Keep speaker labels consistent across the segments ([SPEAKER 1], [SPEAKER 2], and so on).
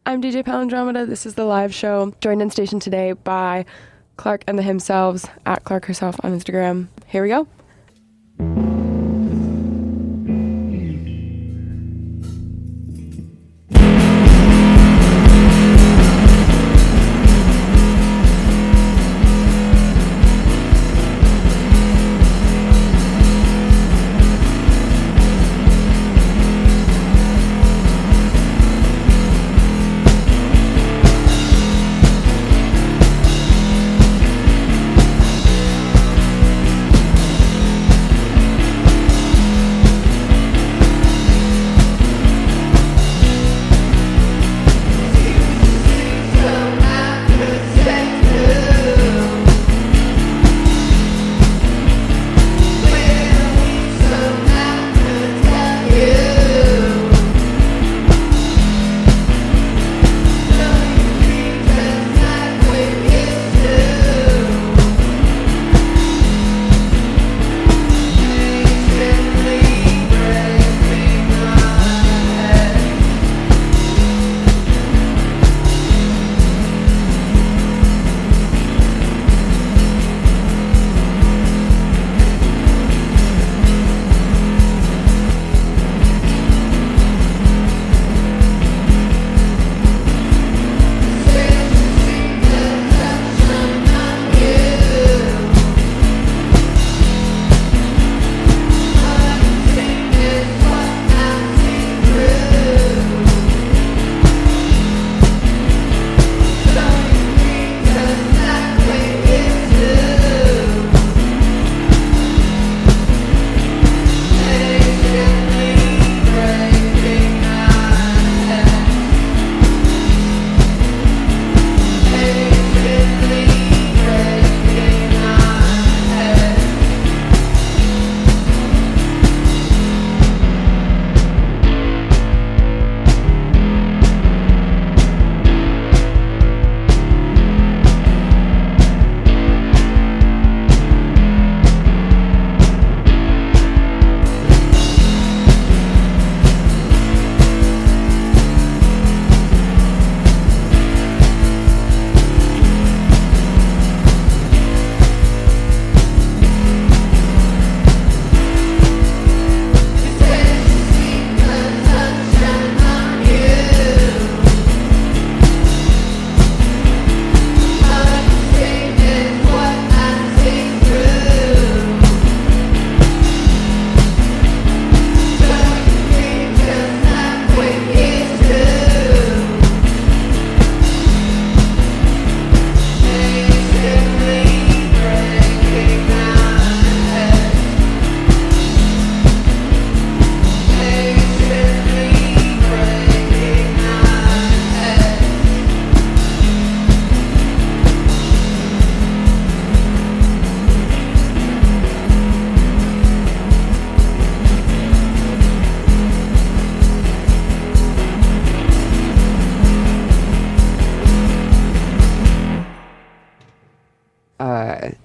[SPEAKER 1] I'm DJ Palindromeda. This is the live show. Joined in station today by Clarke and the Himselves at Clarke herself on Instagram. Here we go.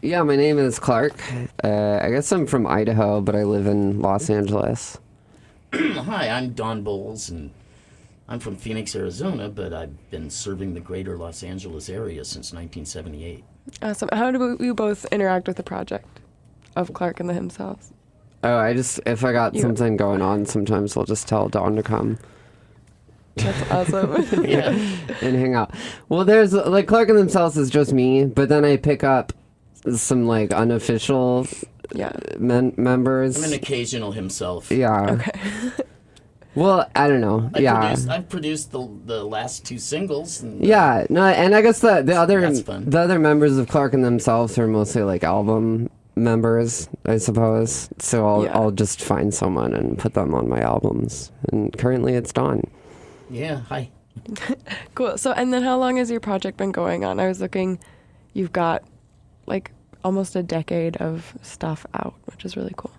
[SPEAKER 2] Yeah, my name is Clarke. I guess I'm from Idaho, but I live in Los Angeles.
[SPEAKER 3] Hi, I'm Don Bowles, and I'm from Phoenix, Arizona, but I've been serving the greater Los Angeles area since 1978.
[SPEAKER 1] Awesome. How do you both interact with the project of Clarke and the Himselves?
[SPEAKER 2] Oh, if I got something going on, sometimes I'll just tell Dawn to come.
[SPEAKER 1] That's awesome.
[SPEAKER 3] Yeah.
[SPEAKER 2] And hang out. Well, there's, like, Clarke and Themselves is just me, but then I pick up some, like, unofficial members.
[SPEAKER 3] I'm an occasional himself.
[SPEAKER 2] Yeah.
[SPEAKER 1] Okay.
[SPEAKER 2] Well, I don't know.
[SPEAKER 3] I've produced the last two singles. And,
[SPEAKER 2] no, and I guess the other members of Clarke and Themselves are mostly, like, album members, I suppose. So I'll just find someone and put them on my albums. And currently it's Dawn.
[SPEAKER 3] Yeah, hi.
[SPEAKER 1] Cool. So, and then how long has your project been going on? I was looking, you've got like almost a decade of stuff out, which is really cool.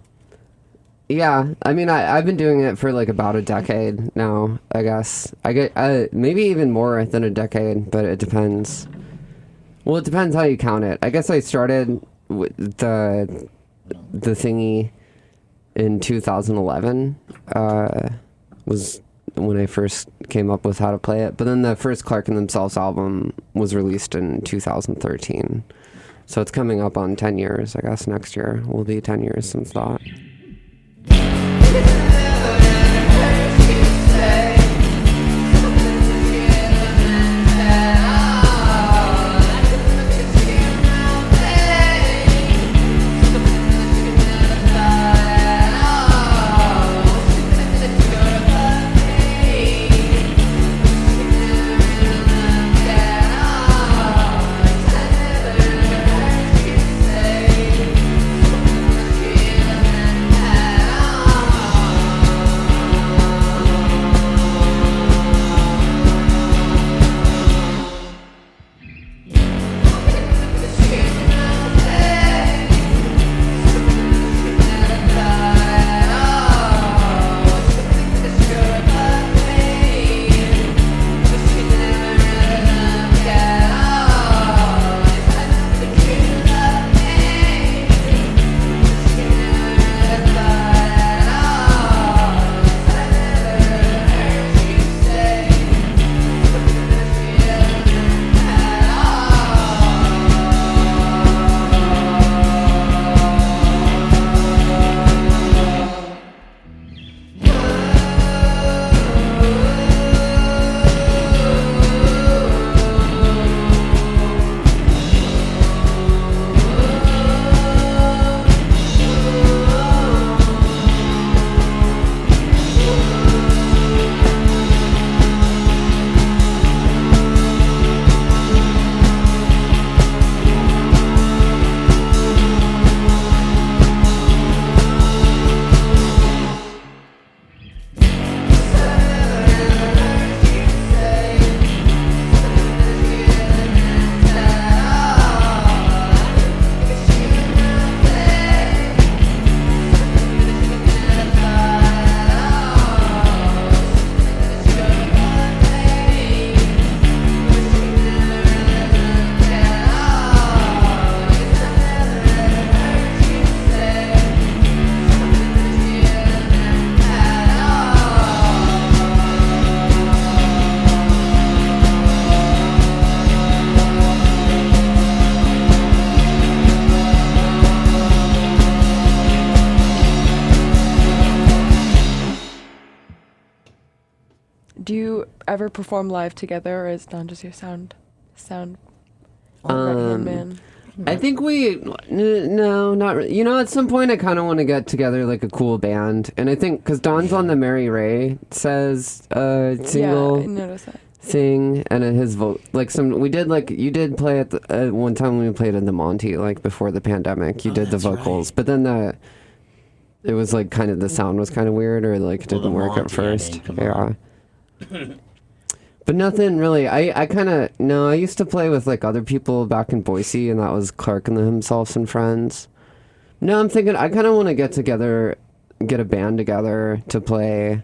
[SPEAKER 2] Yeah, I mean, I've been doing it for like about a decade now, I guess. I get maybe even more than a decade, but it depends. Well, it depends how you count it. I guess I started with the thingy in 2011. Was when I first came up with how to play it. But then the first Clarke and Themselves album was released in 2013. So it's coming up on 10 years. I guess next year will be 10 years since that.
[SPEAKER 1] Do you ever perform live together, or is Don just your sound right-hand man?
[SPEAKER 2] I think no, not really. You know, at some point I kind of want to get together like a cool band, and I think because Don's on the Mary Ray Says single.
[SPEAKER 1] Yeah, I noticed that.
[SPEAKER 2] Sing and his vote you did play at one time when we played in the Monty, like before the pandemic. You did the vocals, right. But then it was like kind of the sound was kind of weird, or like it didn't work at first. Yeah. But nothing really. I used to play with like other people back in Boise, and that was Clarke and Himself and Friends. No, I'm thinking I kind of want to get a band together to play.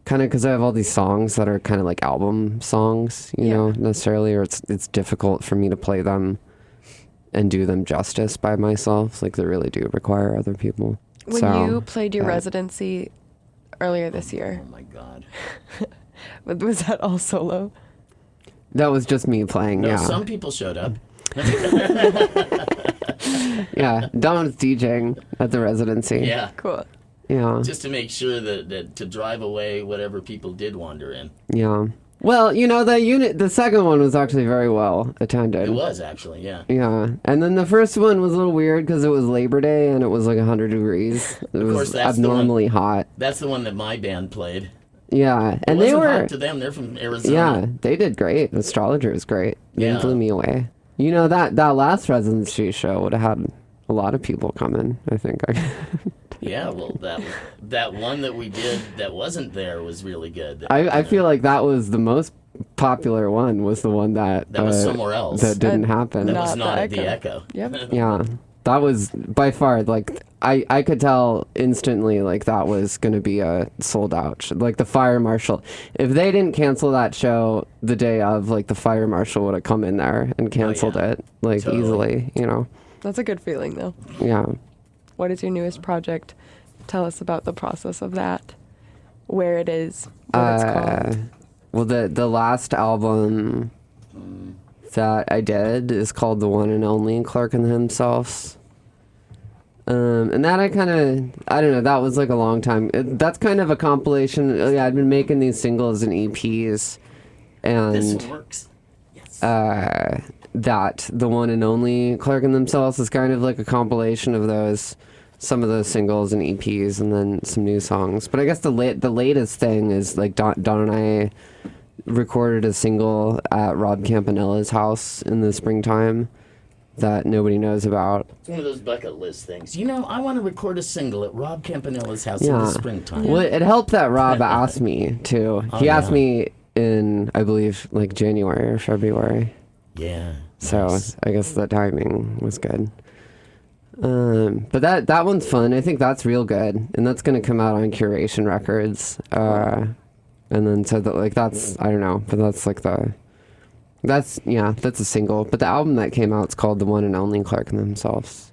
[SPEAKER 2] Kind of because I have all these songs that are kind of like album songs, you know, necessarily, or it's difficult for me to play them and do them justice by myself. Like they really do require other people.
[SPEAKER 1] When you played your residency earlier this year.
[SPEAKER 3] Oh my God.
[SPEAKER 1] Was that all solo?
[SPEAKER 2] That was just me playing,
[SPEAKER 3] No, some people showed up.
[SPEAKER 2] Yeah, Don was DJing at the residency.
[SPEAKER 3] Yeah.
[SPEAKER 1] Cool.
[SPEAKER 2] Yeah.
[SPEAKER 3] Just to make sure that to drive away whatever people did wander in.
[SPEAKER 2] Yeah. Well, you know, the second one was actually very well attended.
[SPEAKER 3] It was actually, yeah.
[SPEAKER 2] Yeah. And then the first one was a little weird because it was Labor Day and it was like 100 degrees. It was abnormally hot.
[SPEAKER 3] That's the one that my band played.
[SPEAKER 2] Yeah. And
[SPEAKER 3] it wasn't hot to them. They're from Arizona.
[SPEAKER 2] Yeah, they did great. Astrologer is great. They blew me away. You know, that last residency show would have had a lot of people come in, I think.
[SPEAKER 3] Yeah, well, that one that we did that wasn't there was really good.
[SPEAKER 2] I feel like that was the most popular one, was the one that
[SPEAKER 3] was somewhere else.
[SPEAKER 2] That didn't happen.
[SPEAKER 3] That was not at the Echo.
[SPEAKER 1] Yep.
[SPEAKER 2] Yeah, that was by far, like, I could tell instantly, like, that was going to be a sold out. Like, the fire marshal, if they didn't cancel that show the day of, like, the fire marshal would have come in there and canceled it, like, totally. Easily, you know.
[SPEAKER 1] That's a good feeling, though.
[SPEAKER 2] Yeah.
[SPEAKER 1] What is your newest project? Tell us about the process of that. where it is, what it's called.
[SPEAKER 2] Well, the last album that I did is called The One and Only Clarke and Himself. And that I don't know, that was like a long time. That's kind of a compilation. Yeah, I'd been making these singles and EPs. And
[SPEAKER 3] This works. Yes.
[SPEAKER 2] That The One and Only Clarke and Themselves is kind of like a compilation of those, some of those singles and EPs, and then some new songs. But I guess the latest thing is like Don and I recorded a single at Rob Campanella's house in the springtime that nobody knows about.
[SPEAKER 3] It's one of those bucket list things. You know, I want to record a single at Rob Campanella's house in the springtime.
[SPEAKER 2] Well, it helped that Rob asked me too. He asked me in, I believe, like January or February.
[SPEAKER 3] Yeah.
[SPEAKER 2] So
[SPEAKER 3] nice.
[SPEAKER 2] I guess the timing was good. But that one's fun. I think that's real good, and that's gonna come out on Curation Records. And then so that like that's I don't know, but that's like that's a single. But the album that came out is called The One and Only Clarke and Themselves.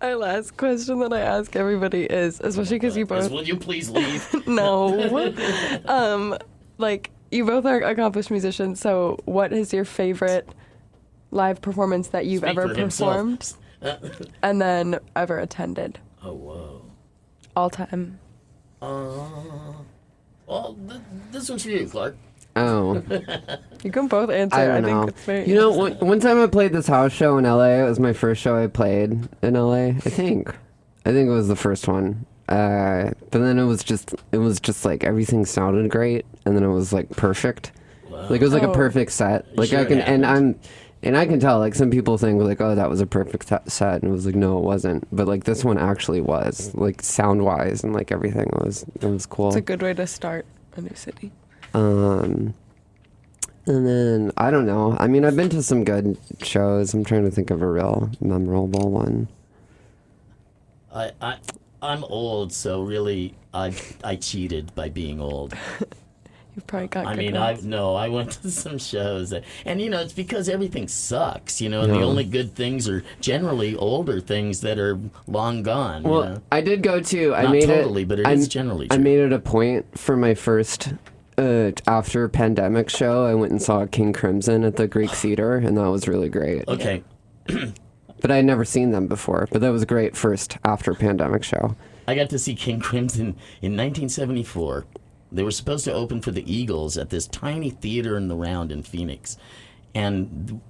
[SPEAKER 1] Our last question that I ask everybody is, especially because you both...
[SPEAKER 3] Will you please leave?
[SPEAKER 1] No. Like, you both are accomplished musicians, so what is your favorite live performance that you've
[SPEAKER 3] Speak
[SPEAKER 1] ever
[SPEAKER 3] for himself.
[SPEAKER 1] performed and then ever attended?
[SPEAKER 3] Oh, whoa.
[SPEAKER 1] All time.
[SPEAKER 3] Well, this one's for you, Clarke.
[SPEAKER 2] Oh.
[SPEAKER 1] You can both answer.
[SPEAKER 2] I don't know.
[SPEAKER 1] think it's very
[SPEAKER 2] You know, one time I played this house show in LA. It was my first show I played in LA, I think. I think it was the first one. But then it was just like everything sounded great, and then it was like perfect.
[SPEAKER 3] Wow.
[SPEAKER 2] Like it was like a
[SPEAKER 1] Oh.
[SPEAKER 2] perfect set. Like
[SPEAKER 3] Sure
[SPEAKER 2] I can
[SPEAKER 3] it happened.
[SPEAKER 2] and I can tell, like, some people think, like, oh, that was a perfect set, and it was like, no, it wasn't. But, like, this one actually was, like, sound-wise, and, like, everything it was cool.
[SPEAKER 1] It's a good way to start. a new city.
[SPEAKER 2] And then, I don't know. I mean, I've been to some good shows. I'm trying to think of a real memorable one.
[SPEAKER 3] I'm old, so really, I cheated by being old.
[SPEAKER 1] You've probably got
[SPEAKER 3] I
[SPEAKER 1] good
[SPEAKER 3] mean,
[SPEAKER 1] ones.
[SPEAKER 3] I went to some shows, and it's because everything sucks, and
[SPEAKER 2] Yeah.
[SPEAKER 3] the only good things are generally older things that are long gone.
[SPEAKER 2] Well, I did go to. I
[SPEAKER 3] Not
[SPEAKER 2] made
[SPEAKER 3] totally,
[SPEAKER 2] it,
[SPEAKER 3] but it is generally
[SPEAKER 2] I
[SPEAKER 3] true.
[SPEAKER 2] made it a point for my first after pandemic show. I went and saw King Crimson at the Greek Theater, and that was really great.
[SPEAKER 3] Okay,
[SPEAKER 2] But I'd never seen them before. But that was a great first after pandemic show.
[SPEAKER 3] I got to see King Crimson in 1974. They were supposed to open for the Eagles at this tiny theater in the Round in Phoenix, and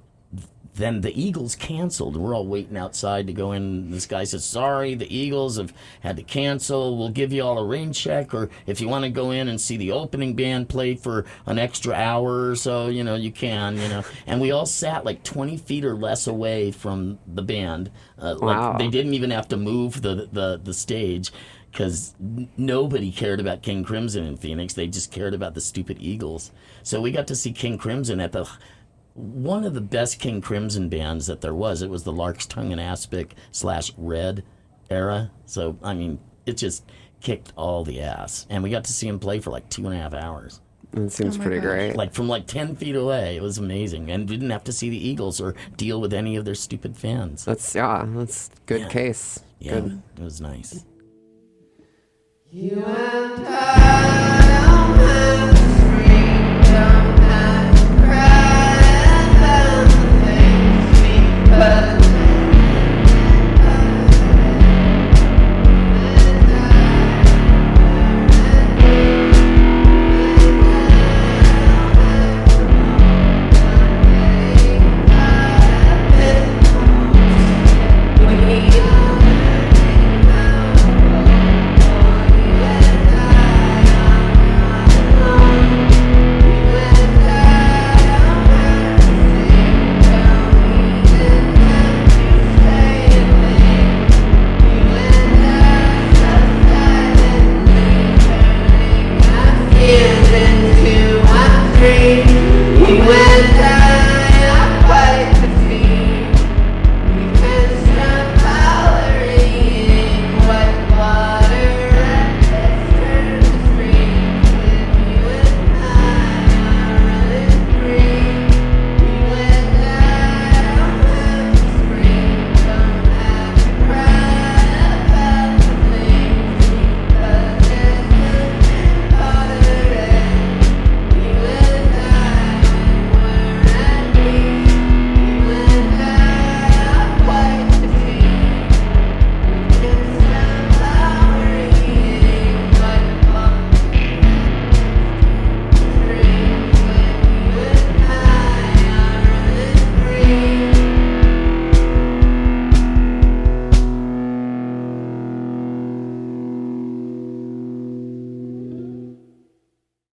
[SPEAKER 3] then the Eagles canceled. We're all waiting outside to go in. This guy says, "Sorry, the Eagles have had to cancel. We'll give you all a rain check, or if you want to go in and see the opening band play for an extra hour or so, you can, And we all sat like 20 feet or less away from the band.
[SPEAKER 2] Wow.
[SPEAKER 3] Like they didn't even have to move the stage. Because nobody cared about King Crimson in Phoenix. They just cared about the stupid Eagles. So we got to see King Crimson at one of the best King Crimson bands that there was. It was the Lark's Tongue and Aspic / Red era. So, I mean, it just kicked all the ass. And we got to see him play for like 2.5 hours.
[SPEAKER 2] That seems
[SPEAKER 1] Oh my
[SPEAKER 2] pretty
[SPEAKER 1] gosh.
[SPEAKER 2] great.
[SPEAKER 3] Like from like 10 feet away. It was amazing. And we didn't have to see the Eagles or deal with any of their stupid fans.
[SPEAKER 2] That's good
[SPEAKER 3] Yeah.
[SPEAKER 2] case.
[SPEAKER 3] Yeah,
[SPEAKER 2] Good.
[SPEAKER 3] it was nice.
[SPEAKER 2] You and I